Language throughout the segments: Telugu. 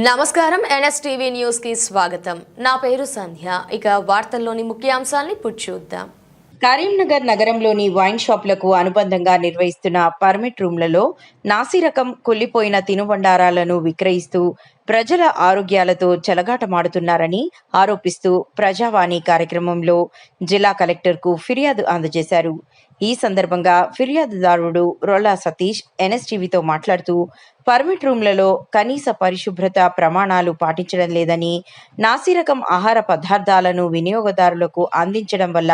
నమస్కారం ఎన్ఎస్టీవీ న్యూస్ కి స్వాగతం. నా పేరు సంధ్య. ఇక వార్తల్లోని ముఖ్యాంశాల్ని ఇప్పుడు చూద్దాం. కరీంనగర్ నగరంలోని వైన్ షాపులకు అనుబంధంగా నిర్వహిస్తున్న పర్మిట్ రూమ్లలో నాసిరకం కుళ్లిపోయిన తినుబండారాలను విక్రయిస్తూ ప్రజల ఆరోగ్యాలతో చెలగాటమాడుతున్నారని ఆరోపిస్తూ ప్రజావాణి కార్యక్రమంలో జిల్లా కలెక్టర్కు ఫిర్యాదు అందజేశారు. ఈ సందర్భంగా ఫిర్యాదుదారుడు రొల్లా సతీష్ ఎన్ఎస్టీవీతో మాట్లాడుతూ పర్మిట్ రూమ్లలో కనీస పరిశుభ్రత ప్రమాణాలు పాటించడం లేదని, నాసిరకం ఆహార పదార్థాలను వినియోగదారులకు అందించడం వల్ల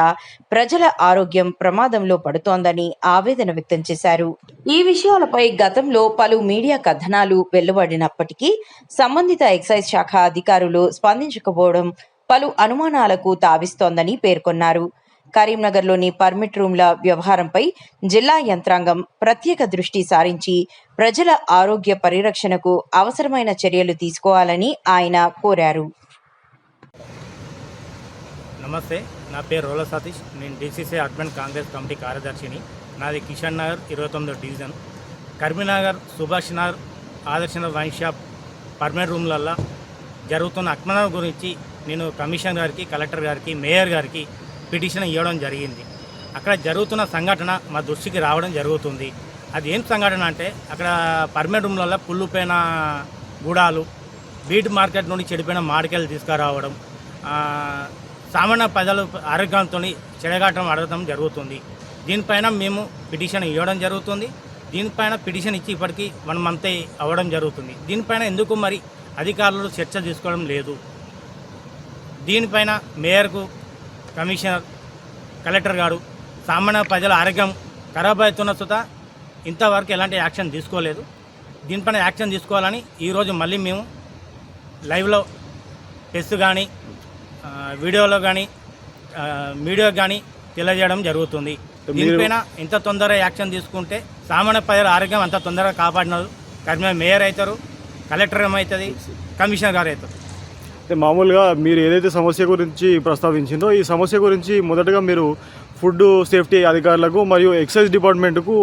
ప్రజల ఆరోగ్యం ప్రమాదంలో పడుతోందని ఆవేదన వ్యక్తం చేశారు. ఈ విషయాలపై గతంలో పలు మీడియా కథనాలు వెలువడినప్పటికీ సంబంధిత ఎక్సైజ్ శాఖ అధికారులు స్పందించకపోవడం పలు అనుమానాలకు తావిస్తోందని పేర్కొన్నారు. కరీంనగర్లోని పర్మిట్ రూమ్ల వ్యవహారంపై జిల్లా యంత్రాంగం ప్రత్యేక దృష్టి సారించి ప్రజల ఆరోగ్య పరిరక్షణకు అవసరమైన చర్యలు తీసుకోవాలని ఆయన కోరారు. నమస్తే, నా పేరు రోల సతీష్. నేను డీసీసీ అర్బన్ కాంగ్రెస్ కమిటీ కార్యదర్శిని. నాది కిషన్ నగర్ 29వ division. Karimnagar Subhash Nagar Adarshnagar wine shop permit రూమ్లల్లో జరుగుతున్న అక్రమాల గురించి నేను కమిషనర్ గారికి, కలెక్టర్ గారికి, మేయర్ గారికి పిటిషన్ ఇవ్వడం జరిగింది. అక్కడ జరుగుతున్న సంఘటన మా దృష్టికి రావడం జరుగుతుంది. అది ఏం సంఘటన అంటే, అక్కడ పర్మిట్ రూమ్లలో పుల్లుపోయిన గూడాలు, బీట్ మార్కెట్ నుండి చెడిపోయిన మామిడికాయలు తీసుకురావడం, సామాన్య ప్రజలు ఆరోగ్యంతో చెడగాటం అడగడం జరుగుతుంది. దీనిపైన మేము పిటిషన్ ఇవ్వడం జరుగుతుంది. దీనిపైన పిటిషన్ ఇచ్చి ఇప్పటికీ 1 month అవ్వడం జరుగుతుంది. దీనిపైన ఎందుకు మరి అధికారులు చర్చ తీసుకోవడం లేదు? దీనిపైన మేయర్కు, కమిషనర్, కలెక్టర్ గారు సామాన్య ప్రజల ఆరోగ్యం ఖరాబ్ అవుతున్న సుత ఇంతవరకు ఎలాంటి యాక్షన్ తీసుకోలేదు. దీనిపైన యాక్షన్ తీసుకోవాలని ఈరోజు మళ్ళీ మేము లైవ్లో టెస్ట్ కానీ, వీడియోలో కానీ, మీడియా కానీ తెలియజేయడం జరుగుతుంది. దీనిపైన ఇంత తొందరగా యాక్షన్ తీసుకుంటే సామాన్య ప్రజల ఆరోగ్యం అంత తొందరగా కాపాడినారు. కరీంనగర్ మేయర్ అవుతారు, కలెక్టర్ ఏమవుతుంది, కమిషనర్ గారు అవుతారు. మామూలుగా మీరు ఏదైతే సమస్య గురించి ప్రస్తావించిందో ఈ సమస్య గురించి మొదటగా మీరు ఫుడ్ సేఫ్టీ అధికారులకు మరియు ఎక్సైజ్ డిపార్ట్మెంట్కు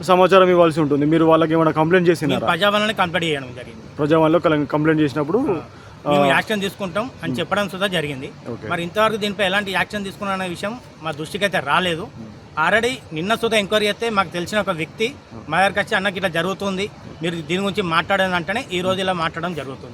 సమాచారం ఇవ్వాల్సి ఉంటుంది. మీరు వాళ్ళకి ఏమైనా కంప్లైంట్ చేసినారా? ప్రజావాణిని కంప్లైంట్ చేయడం జరిగింది. ప్రజావాణిలో కంప్లైంట్ చేసినప్పుడు మేము యాక్షన్ తీసుకుంటాం అని చెప్పడం సుధా జరిగింది. మరి ఇంతవరకు దీనిపై ఎలాంటి యాక్షన్ తీసుకున్న విషయం మా దృష్టికి అయితే రాలేదు. ఆల్రెడీ నిన్న సుధా ఎంక్వైరీ అయితే మాకు తెలిసిన ఒక వ్యక్తి మా దగ్గరికి వచ్చి అన్నకి ఇట్లా జరుగుతుంది, మీరు దీని గురించి మాట్లాడేదంటేనే ఈ రోజు ఇలా మాట్లాడడం జరుగుతుంది.